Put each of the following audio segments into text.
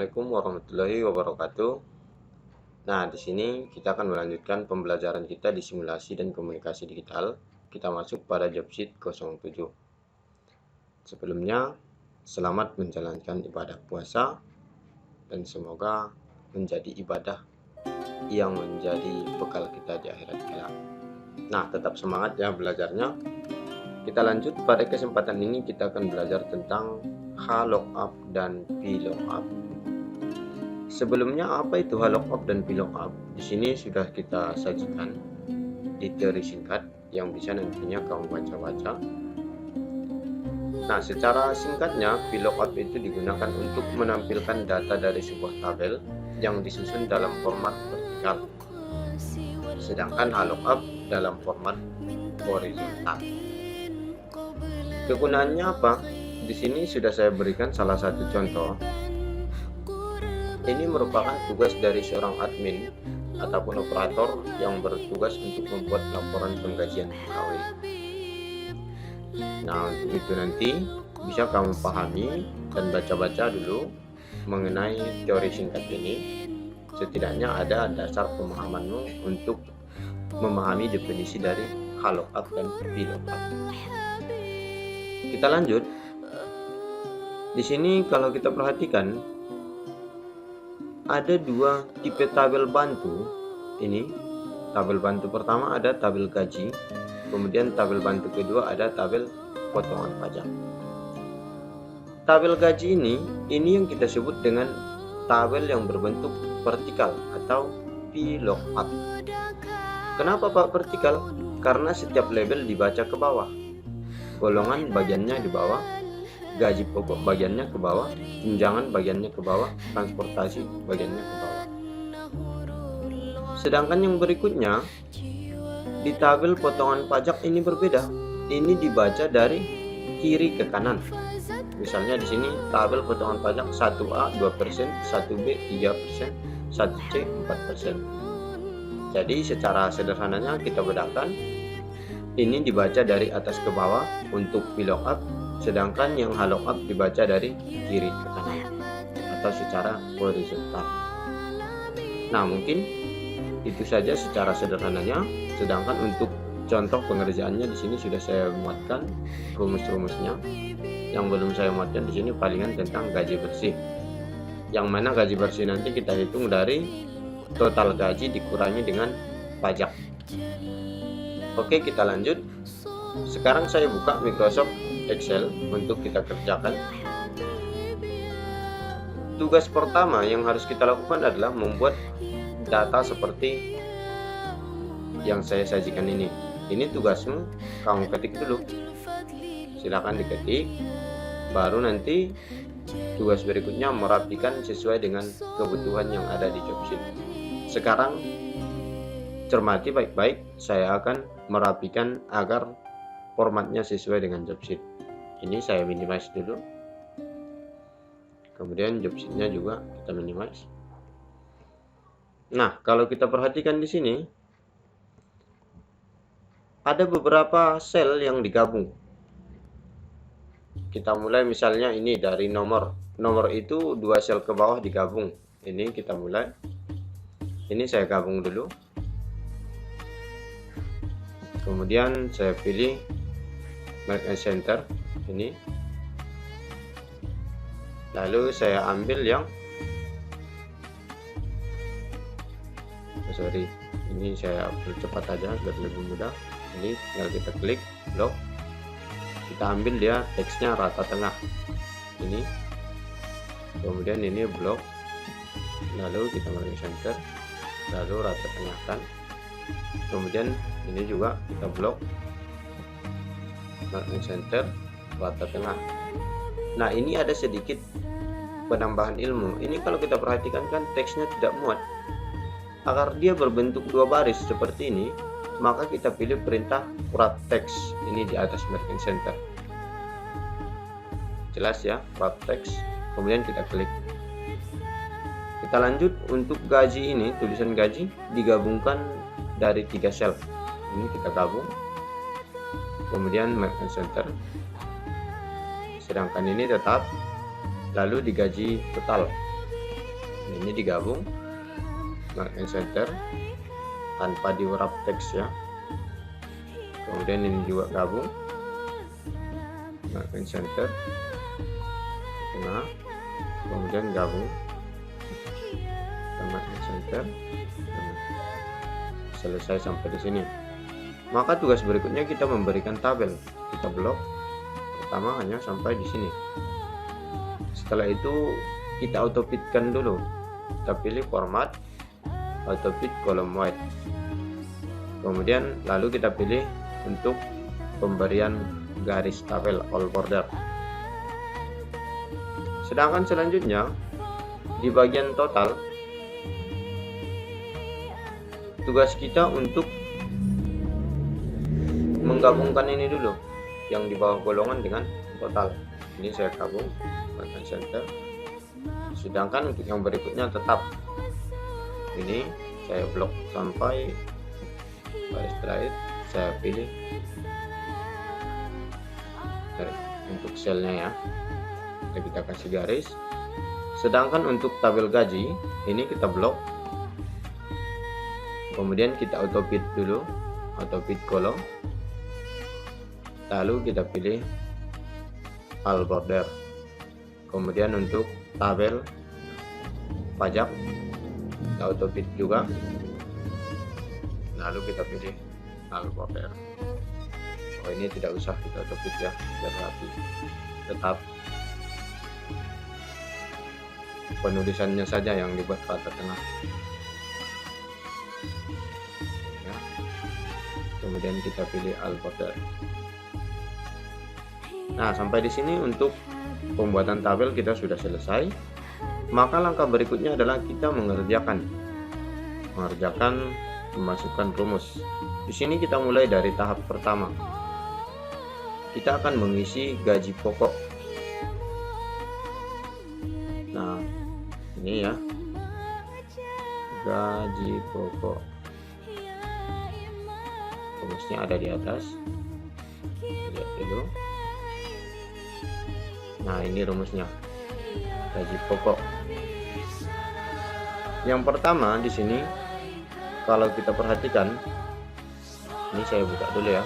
Assalamualaikum warahmatullahi wabarakatuh. Nah, di sini kita akan melanjutkan pembelajaran kita di simulasi dan komunikasi digital. Kita masuk pada job sheet 07. Sebelumnya, selamat menjalankan ibadah puasa dan semoga menjadi ibadah yang menjadi bekal kita di akhirat kelak. Nah, tetap semangat ya belajarnya. Kita lanjut, pada kesempatan ini kita akan belajar tentang H-lookup dan P-lookup. Sebelumnya, apa itu H-lookup dan P-lookup? Di sini sudah kita sajikan di teori singkat yang bisa nantinya kamu baca-baca. Nah, secara singkatnya, P-lookup itu digunakan untuk menampilkan data dari sebuah tabel yang disusun dalam format vertikal, sedangkan H-lookup dalam format horizontal. Kegunaannya apa? Di sini sudah saya berikan salah satu contoh. Ini merupakan tugas dari seorang admin ataupun operator yang bertugas untuk membuat laporan penggajian pegawai. Nah, untuk itu nanti bisa kamu pahami dan baca-baca dulu mengenai teori singkat ini. Setidaknya ada dasar pemahamanmu untuk memahami definisi dari H-lookup dan P-lookup. Kita lanjut. Di sini kalau kita perhatikan ada dua tipe tabel bantu. Ini tabel bantu pertama ada tabel gaji, kemudian tabel bantu kedua ada tabel potongan pajak. Tabel gaji ini yang kita sebut dengan tabel yang berbentuk vertikal atau P-lookup. Kenapa Pak vertikal? Karena setiap label dibaca ke bawah. Golongan bagiannya di bawah, gaji pokok bagiannya ke bawah, tunjangan bagiannya ke bawah, transportasi bagiannya ke bawah. Sedangkan yang berikutnya di tabel potongan pajak ini berbeda. Ini dibaca dari kiri ke kanan. Misalnya di sini tabel potongan pajak 1A 2%, 1B 3%, 1C 4%. Jadi secara sederhananya kita bedakan, ini dibaca dari atas ke bawah untuk P-lookup, sedangkan yang H-lookup dibaca dari kiri ke kanan atau secara horizontal. Nah, mungkin itu saja secara sederhananya. Sedangkan untuk contoh pengerjaannya di sini sudah saya muatkan rumus-rumusnya. Yang belum saya muatkan di sini palingan tentang gaji bersih. Yang mana gaji bersih nanti kita hitung dari total gaji dikurangi dengan pajak. Oke, kita lanjut. Sekarang saya buka Microsoft Excel untuk kita kerjakan. Tugas pertama yang harus kita lakukan adalah membuat data seperti yang saya sajikan ini. Ini tugasmu, kamu ketik dulu. Silakan diketik. Baru nanti tugas berikutnya merapikan sesuai dengan kebutuhan yang ada di job sheet. Sekarang cermati baik-baik, saya akan merapikan agar formatnya sesuai dengan job sheet. Ini saya minimize dulu. Kemudian job sheetnya juga kita minimize. Nah, kalau kita perhatikan di sini ada beberapa sel yang digabung. Kita mulai misalnya ini dari nomor. Nomor itu dua sel ke bawah digabung. Ini kita mulai. Ini saya gabung dulu. Kemudian saya pilih Make and Center ini. Lalu saya ambil yang ini saya percepat aja biar lebih mudah. Ini tinggal kita klik blok. Kita ambil dia teksnya rata tengah. Ini. Kemudian ini blok. Lalu kita Make and Center. Lalu rata tengahkan. Kemudian ini juga kita blok, Make and Center, rata tengah. Nah, ini ada sedikit penambahan ilmu. Ini kalau kita perhatikan kan teksnya tidak muat. Agar dia berbentuk dua baris seperti ini, maka kita pilih perintah wrap text ini di atas Make and Center. Jelas ya, wrap text. Kemudian kita klik. Kita lanjut untuk gaji ini, tulisan gaji digabungkan dari 3 sel. Ini kita gabung. Kemudian Make and Center. Sedangkan ini tetap. Lalu digaji total. Ini digabung, mark and center tanpa diurap teks ya. Kemudian ini juga gabung, mark and center, nah kemudian gabung, mark and center. Selesai sampai di sini. Maka tugas berikutnya kita memberikan tabel. Kita blok pertama hanya sampai di sini. Setelah itu kita autofitkan dulu. Kita pilih format autofit column wide. Kemudian lalu kita pilih untuk pemberian garis tabel all border. Sedangkan selanjutnya di bagian total, tugas kita untuk menggabungkan ini dulu, yang di bawah golongan dengan total. Ini saya gabung, tekan center. Sedangkan untuk yang berikutnya tetap ini saya blok sampai garis terakhir. Saya pilih untuk selnya ya, kita kasih garis. Sedangkan untuk tabel gaji ini kita blok, kemudian kita autofit dulu, autofit column, lalu kita pilih all border. Kemudian untuk tabel pajak kita autofit juga, lalu kita pilih all border. Oh, ini tidak usah kita autofit ya, biar rapi. Tetap penulisannya saja yang dibuat rata tengah ya. Kemudian kita pilih all border. Nah, sampai di sini untuk pembuatan tabel kita sudah selesai. Maka langkah berikutnya adalah kita mengerjakan memasukkan rumus. Di sini kita mulai dari tahap pertama. Kita akan mengisi gaji pokok. Nah, ini ya, gaji pokok. Rumusnya ada di atas. Lihat dulu. Nah, ini rumusnya, gaji pokok. Yang pertama di sini, kalau kita perhatikan, ini saya buka dulu ya.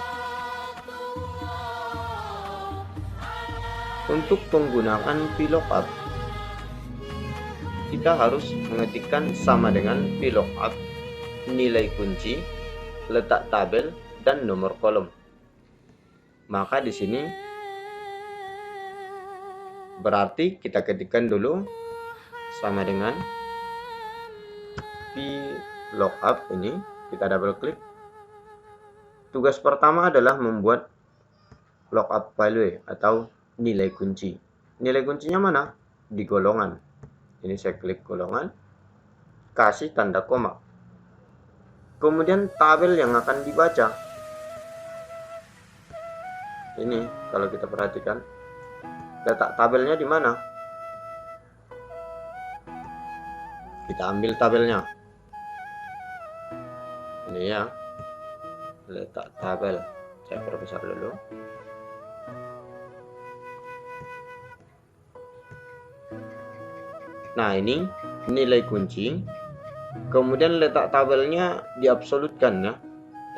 Untuk penggunaan VLOOKUP, kita harus mengetikkan sama dengan VLOOKUP, nilai kunci, letak tabel, dan nomor kolom. Maka di sini berarti kita ketikkan dulu sama dengan VLOOKUP ini, kita double klik. Tugas pertama adalah membuat lookup value atau nilai kunci. Nilai kuncinya mana? Di golongan. Ini saya klik golongan, kasih tanda koma. Kemudian tabel yang akan dibaca. Ini kalau kita perhatikan, letak tabelnya di mana? Kita ambil tabelnya. Ini ya, letak tabel. Saya perbesar dulu. Nah, ini nilai kunci. Kemudian letak tabelnya diabsolutkan ya.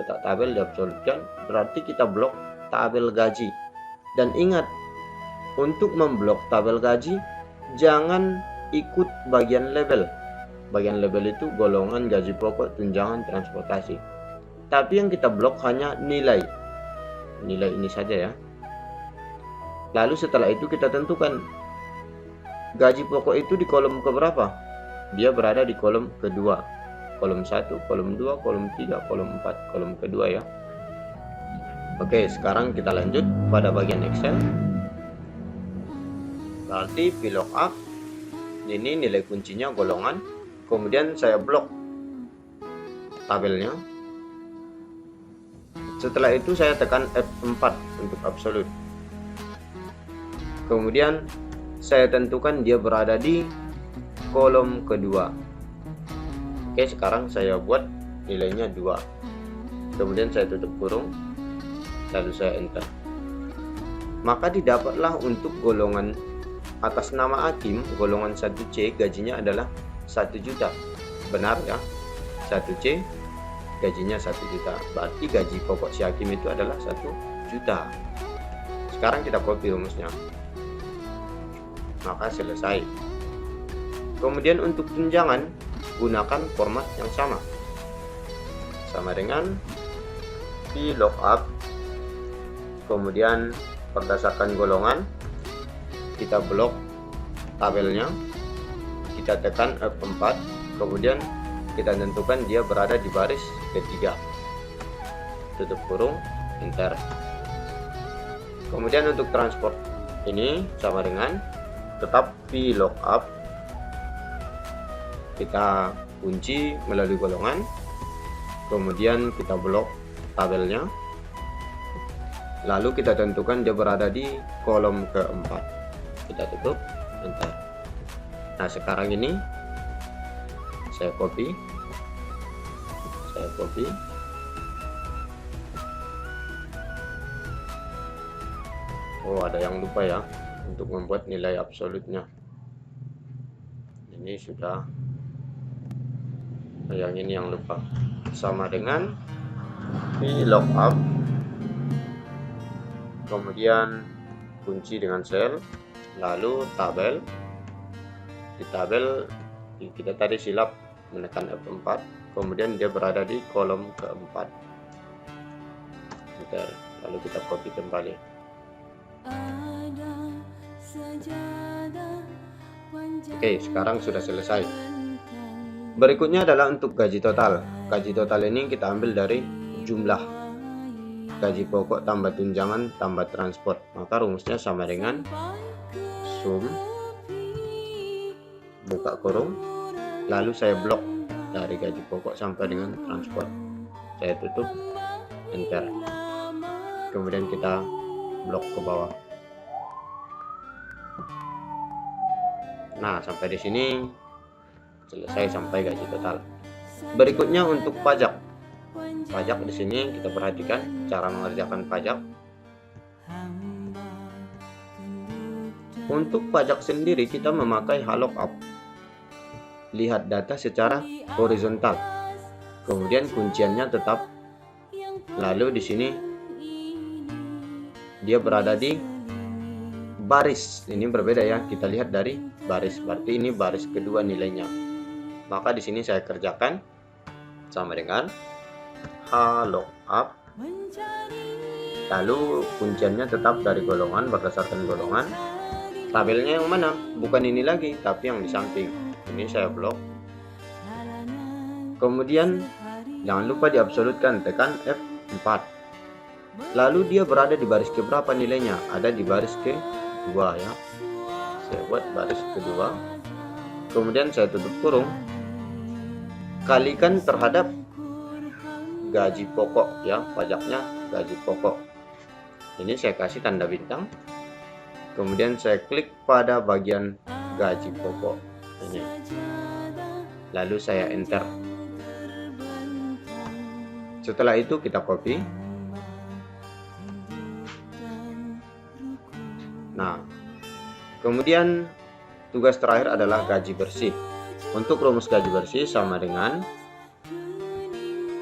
Letak tabel diabsolutkan, berarti kita blok tabel gaji. Dan ingat, untuk memblok tabel gaji, jangan ikut bagian label. Bagian label itu golongan, gaji pokok, tunjangan, transportasi. Tapi yang kita blok hanya nilai. Nilai ini saja ya. Lalu setelah itu kita tentukan gaji pokok itu di kolom keberapa? Dia berada di kolom kedua. Kolom 1, kolom 2, kolom 3, kolom 4, kolom kedua ya. Oke, sekarang kita lanjut pada bagian Excel. Berarti VLOOKUP, ini nilai kuncinya golongan. Kemudian saya blok tabelnya. Setelah itu saya tekan F4 untuk absolut. Kemudian saya tentukan dia berada di kolom kedua. Oke, sekarang saya buat nilainya 2. Kemudian saya tutup kurung, lalu saya enter. Maka didapatlah untuk golongan atas nama Hakim, golongan 1C, gajinya adalah 1 juta. Benar ya, 1C gajinya 1 juta. Berarti gaji pokok si hakim itu adalah 1 juta. Sekarang kita copy rumusnya. Maka selesai. Kemudian untuk tunjangan, gunakan format yang sama. Sama dengan VLOOKUP. Kemudian berdasarkan golongan, kita blok tabelnya. Kita tekan F4. Kemudian kita tentukan dia berada di baris ketiga. Tutup kurung, enter. Kemudian untuk transport ini sama dengan tetap VLOOKUP. Kita kunci melalui golongan. Kemudian kita blok tabelnya. Lalu kita tentukan dia berada di kolom keempat. Kita tutup, enter. Nah, sekarang ini saya copy. Oh, ada yang lupa ya untuk membuat nilai absolutnya. Ini sudah, yang ini yang lupa. Sama dengan VLOOKUP. Kemudian kunci dengan sel, lalu tabel. Di tabel kita tadi silap menekan F4, kemudian dia berada di kolom keempat. Enter. Lalu kita copy kembali. Oke, sekarang sudah selesai. Berikutnya adalah untuk gaji total. Gaji total ini kita ambil dari jumlah gaji pokok tambah tunjangan tambah transport. Maka rumusnya sama dengan sum buka kurung, lalu saya blok dari gaji pokok sampai dengan transport. Saya tutup, enter. Kemudian kita blok ke bawah. Nah, sampai di sini selesai sampai gaji total. Berikutnya untuk pajak. Pajak di sini kita perhatikan cara mengerjakan pajak. Untuk pajak sendiri kita memakai VLOOKUP. Lihat data secara horizontal. Kemudian kunciannya tetap. Lalu di sini dia berada di baris. Ini berbeda ya. Kita lihat dari baris. Berarti ini baris kedua nilainya. Maka di sini saya kerjakan sama dengan VLOOKUP. Lalu kunciannya tetap dari golongan berdasarkan golongan. Tabelnya yang mana? Bukan ini lagi, tapi yang di samping. Ini saya blok. Kemudian jangan lupa diabsolutkan, tekan F4. Lalu dia berada di baris keberapa nilainya? Ada di baris kedua ya. Saya buat baris kedua. Kemudian saya tutup kurung. Kalikan terhadap gaji pokok ya, pajaknya gaji pokok. Ini saya kasih tanda bintang. Kemudian saya klik pada bagian gaji pokok ini. Lalu saya enter. Setelah itu kita copy. Nah, kemudian tugas terakhir adalah gaji bersih. Untuk rumus gaji bersih sama dengan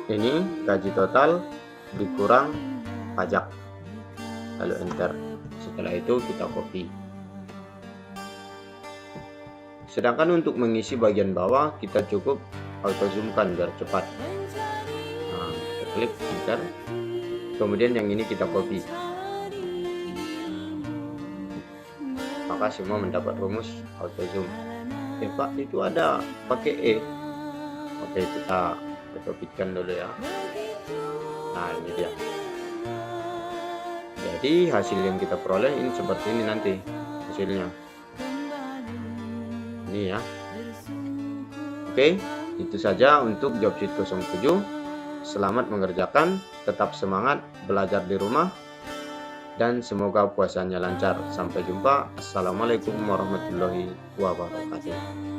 ini gaji total dikurang pajak. Lalu enter. Setelah itu kita copy. Sedangkan untuk mengisi bagian bawah kita cukup auto zoomkan biar cepat. Nah, kita klik enter. Kemudian yang ini kita copy. Maka semua mendapat rumus auto zoom. Pak, itu ada pakai E. Oke, kita copykan dulu ya. Nah, ini dia. Jadi hasil yang kita peroleh ini seperti ini nanti hasilnya. Ini ya. Oke, itu saja untuk job sheet 07. Selamat mengerjakan, tetap semangat belajar di rumah, dan semoga puasanya lancar. Sampai jumpa. Assalamualaikum warahmatullahi wabarakatuh.